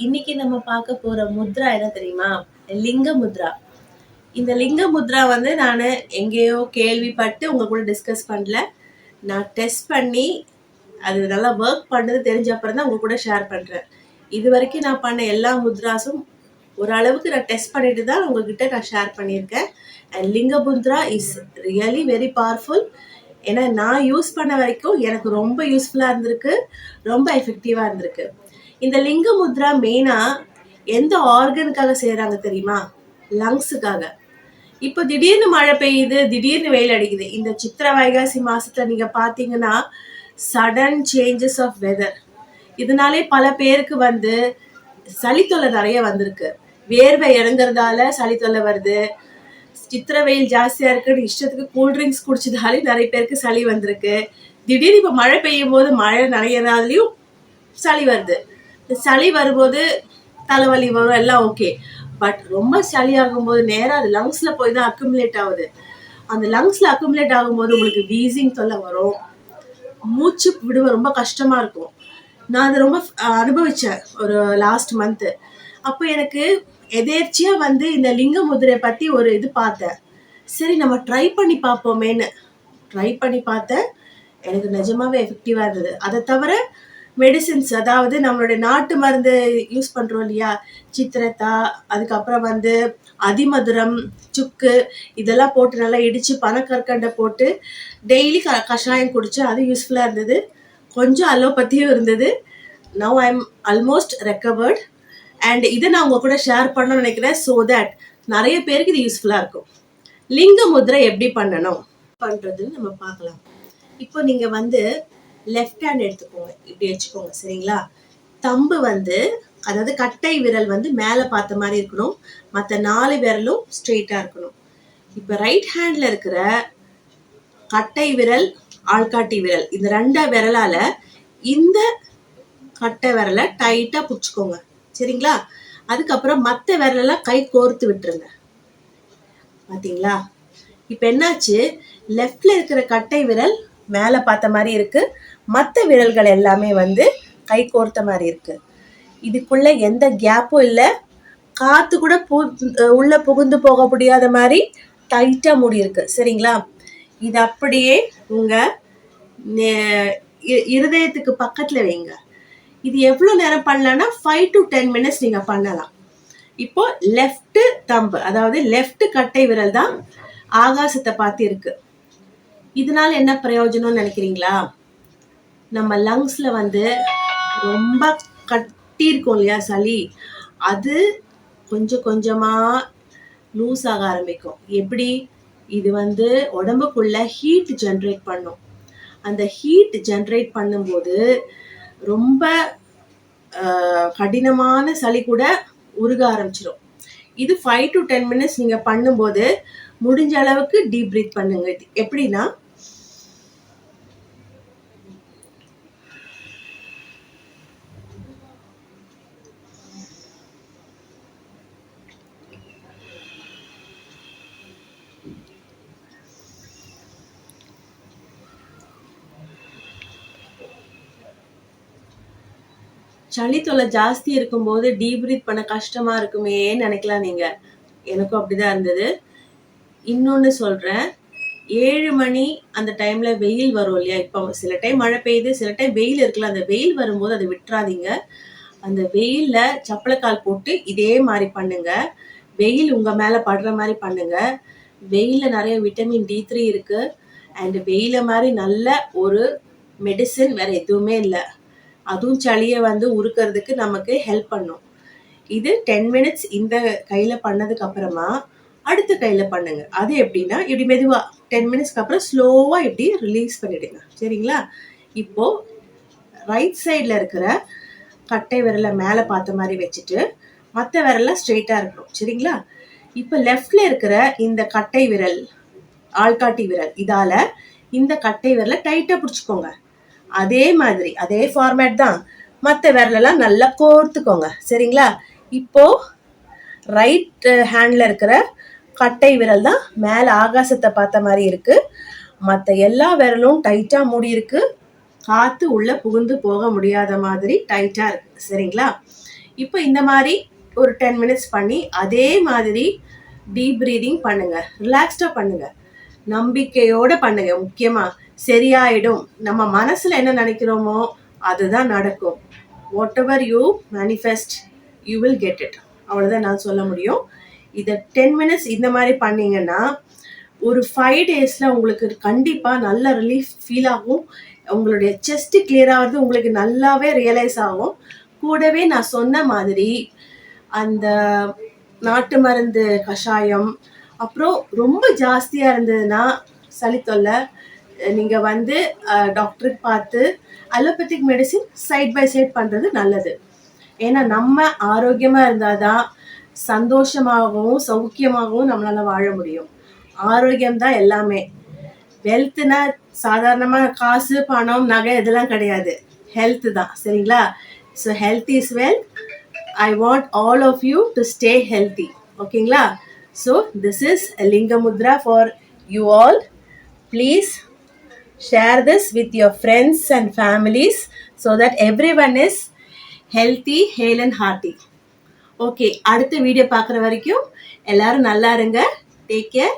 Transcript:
இன்னைக்கு நம்ம பார்க்க போற முத்ரா என்ன தெரியுமா? லிங்க முத்ரா. இந்த லிங்க முத்ரா வந்து நான் எங்கேயோ கேள்விப்பட்டு உங்க கூட டிஸ்கஸ் பண்ணல. நான் டெஸ்ட் பண்ணி அது நல்லா ஒர்க் பண்ணது தெரிஞ்ச அப்புறம் தான் உங்க கூட ஷேர் பண்றேன். இது வரைக்கும் நான் பண்ண எல்லா முத்ராஸும் ஓரளவுக்கு நான் டெஸ்ட் பண்ணிட்டு தான் உங்ககிட்ட நான் ஷேர் பண்ணியிருக்கேன். அண்ட் லிங்க Mudra is really very powerful. ஏன்னா நான் யூஸ் பண்ண வரைக்கும் எனக்கு ரொம்ப யூஸ்ஃபுல்லாக இருந்திருக்கு, ரொம்ப எஃபெக்டிவாக இருந்திருக்கு. இந்த லிங்க முத்ரா மெயினா எந்த ஆர்கனுக்காக செய்யறாங்க தெரியுமா? லங்ஸுக்காக. இப்போ திடீர்னு மழை பெய்யுது, திடீர்னு வெயில் அடிக்குது. இந்த சித்திரை வைகாசி மாசத்துல நீங்க பாத்தீங்கன்னா சடன் சேஞ்சஸ் ஆஃப் வெதர். இதனாலே பல பேருக்கு வந்து சளி தொல்லை நிறைய வந்திருக்கு. வேர்வை இறங்குறதால சளி தொல்லை வருது. சித்திரை வெயில் ஜாஸ்தியா இருக்குன்னு இஷ்டத்துக்கு கூல்ட்ரிங்க்ஸ் குடிச்சதாலே நிறைய பேருக்கு சளி வந்திருக்கு. திடீர்னு இப்ப மழை பெய்யும் போது மழை நனையறதாலையும் சளி வருது. சளி வரும்போது தலைவலி வரும், எல்லாம் ஓகே. பட் ரொம்ப சளி ஆகும்போது நேரம் அது லங்ஸ்ல போய் தான் அக்குமுலேட் ஆகுது. அந்த லங்ஸ்ல அக்குமுலேட் ஆகும்போது உங்களுக்கு வீசிங் தொல்லை வரும், மூச்சு விடுவ ரொம்ப கஷ்டமா இருக்கும். நான் அதை ரொம்ப அனுபவிச்சேன் ஒரு லாஸ்ட் மந்த். அப்போ எனக்கு எதேர்ச்சியா வந்து இந்த லிங்க முதிரை பத்தி ஒரு இது பார்த்தேன். சரி நம்ம ட்ரை பண்ணி பார்ப்போமேன்னு ட்ரை பண்ணி பார்த்தேன். எனக்கு நிஜமாவே எஃபெக்டிவா இருந்தது. அதை தவிர மெடிசின்ஸ், அதாவது நம்மளுடைய நாட்டு மருந்து யூஸ் பண்றோம் இல்லையா, சித்திரத்தா, அதுக்கப்புறம் வந்து அதிமதுரம், சுக்கு, இதெல்லாம் போட்டு நல்லா இடிச்சு பனக்கற்கண்டை போட்டு டெய்லி கஷாயம் குடிச்சு அது யூஸ்ஃபுல்லா இருந்தது. கொஞ்சம் அலோபதியும் இருந்தது. Now I am almost recovered. And இதை நான் உங்க கூட ஷேர் பண்ணணும்னு நினைக்கிறேன். ஸோ தட் நிறைய பேருக்கு இது யூஸ்ஃபுல்லா இருக்கும். லிங்க முத்ரை எப்படி பண்ணணும் பண்றதுன்னு நம்ம பார்க்கலாம். இப்போ நீங்க வந்து லெஃப்ட் ஹேண்ட் எடுத்துக்கோங்க, இப்படி வச்சுக்கோங்க, சரிங்களா? தம்பு வந்து, அதாவது கட்டை விரல் வந்து மேலே பார்த்த மாதிரி இருக்கணும், மற்ற 4 விரலும் ஸ்ட்ரெயிட்டா இருக்கணும். இப்போ ரைட் ஹேண்ட்ல இருக்கிற கட்டை விரல், ஆள்காட்டி விரல், இந்த 2 விரலால இந்த கட்டை விரலை டைட்டா பிடிச்சிக்கோங்க, சரிங்களா? அதுக்கப்புறம் மற்ற விரலெல்லாம் கை கோர்த்து விட்டுருங்க. பாத்தீங்களா? இப்ப என்னாச்சு, லெஃப்ட்ல இருக்கிற கட்டை விரல் மேல பார்த்த மாதிரி இருக்கு, மற்ற விரல்கள் எல்லாமே வந்து கை கோர்த்த மாதிரி இருக்கு. இதுக்குள்ள எந்த கேப்பும் இல்லை, காத்து கூட உள்ள புகுந்து போக முடியாத மாதிரி டைட்டா மூடி இருக்கு, சரிங்களா? இது அப்படியே உங்க இருதயத்துக்கு பக்கத்துல வைங்க. இது எவ்வளவு நேரம் பண்ணலாம்னா 5 to 10 minutes நீங்க பண்ணலாம். இப்போ லெஃப்ட் தம்பு, அதாவது லெஃப்ட் கட்டை விரல் தான் ஆகாசத்தை பார்த்து இருக்கு. இதனால என்ன பிரயோஜனம்னு நினைக்கிறீங்களா? நம்ம லங்ஸ்ல வந்து ரொம்ப கட்டி இருக்கும் இல்லையா சளி, அது கொஞ்சம் கொஞ்சமா லூஸ் ஆக ஆரம்பிக்கும். எப்படி? இது வந்து உடம்புக்குள்ள ஹீட் ஜென்ரேட் பண்ணும். அந்த ஹீட் ஜென்ரேட் பண்ணும்போது ரொம்ப கடினமான சளி கூட உருக ஆரம்பிச்சிடும். இது 5 to 10 minutes நீங்க பண்ணும்போது முடிஞ்ச அளவுக்கு டீப் பிரீத் பண்ணுங்க. எப்படின்னா, சளி தொல்லை ஜாஸ்தி இருக்கும்போது டீப் பிரீத் பண்ண கஷ்டமா இருக்குமே நினைக்கலாம் நீங்க. எனக்கும் அப்படிதான் இருந்தது. இன்னொன்னு சொல்றேன், 7 மணி அந்த டைம்ல வெயில் வரும் இல்லையா? இப்போ சில டைம் மழை பெய்யுது, சில டைம் வெயில் இருக்குல்ல, அந்த வெயில் வரும்போது அதை விட்டுறாதீங்க. அந்த வெயில்ல சப்பளக்கால் போட்டு இதே மாதிரி பண்ணுங்க. வெயில் உங்க மேல படுற மாதிரி பண்ணுங்க. வெயில்ல நிறைய விட்டமின் D3 இருக்கு. அண்ட் வெயில மாதிரி நல்ல ஒரு மெடிசின் வேற எதுவுமே இல்லை. அதுவும் சளியை வந்து உருக்கிறதுக்கு நமக்கு ஹெல்ப் பண்ணும். இது 10 minutes இந்த கையில பண்ணதுக்கு அப்புறமா அடுத்த கையில பண்ணுங்க. அது எப்படின்னா, இப்படி மெதுவா 10 minutesக்கு அப்புறம் ஸ்லோவா இப்படி ரிலீஸ் பண்ணிடுங்க, சரிங்களா? இப்போ ரைட் சைட்ல இருக்கிற கட்டை விரலை மேல பார்த்த மாதிரி வச்சுட்டு மற்ற விரல ஸ்ட்ரெயிட்டா இருக்கணும், சரிங்களா? இப்போ லெஃப்ட்ல இருக்கிற இந்த கட்டை விரல், ஆள்காட்டி விரல், இதால இந்த கட்டை விரலை டைட்டா பிடிச்சுக்கோங்க. அதே மாதிரி அதே ஃபார்மேட் தான், மற்ற விரலெல்லாம் நல்லா கோர்த்துக்கோங்க, சரிங்களா? இப்போ ரைட் ஹேண்ட்ல இருக்கிற கட்டை விரல் தான் மேல ஆகாசத்தை பார்த்த மாதிரி இருக்கு, மற்ற எல்லா விரலும் டைட்டா மூடி இருக்கு. காற்று உள்ளே புகுந்து போக முடியாத மாதிரி டைட்டாக இருக்குது. சரிங்களா? இப்போ இந்த மாதிரி ஒரு 10 மினிட்ஸ் பண்ணி அதே மாதிரி டீப் ப்ரீதிங் பண்ணுங்கள். ரிலாக்ஸ்டாக பண்ணுங்கள். நம்பிக்கையோடு பண்ணுங்க. முக்கியமாக சரியாயிடும். நம்ம மனசில் என்ன நினைக்கிறோமோ அதுதான் நடக்கும். What ever you manifest you will get it. அவ்வளோதான் நான் சொல்ல முடியும். இதை 10 மினிட்ஸ் இந்த மாதிரி பண்ணிங்கன்னா ஒரு 5 டேஸில் உங்களுக்கு கண்டிப்பாக நல்ல ரிலீஃப் ஃபீல் ஆகும். உங்களுடைய செஸ்ட் கிளியர் ஆகிறது உங்களுக்கு நல்லாவே ரியலைஸ் ஆகும். கூடவே நான் சொன்ன மாதிரி அந்த நாட்டு மருந்து கஷாயம், அப்புறம் ரொம்ப ஜாஸ்தியாக இருந்ததுன்னா சளி தொல்லை, நீங்கள் வந்து டாக்டருக்கு பார்த்து allopathic medicine side by side பண்ணுறது நல்லது. ஏன்னா நம்ம ஆரோக்கியமாக இருந்தால் தான் சந்தோஷமாகவும் சௌக்கியமாகவும் நம்மளால் வாழ முடியும். ஆரோக்கியம்தான் எல்லாமே. வெல்த்னா சாதாரணமாக காசு பணம் நகை இதெல்லாம் கிடையாது. ஹெல்த் தான். சரிங்களா? So health is wealth. I want all of you to stay healthy. ஓகேங்களா? So this is a Linga Mudra for you all. Please share this with your friends and families so that everyone is healthy, hale and hearty. Okay, அடுத்த video பார்க்குற வரைக்கும் எல்லாரும் நல்லா இருங்க. Take care.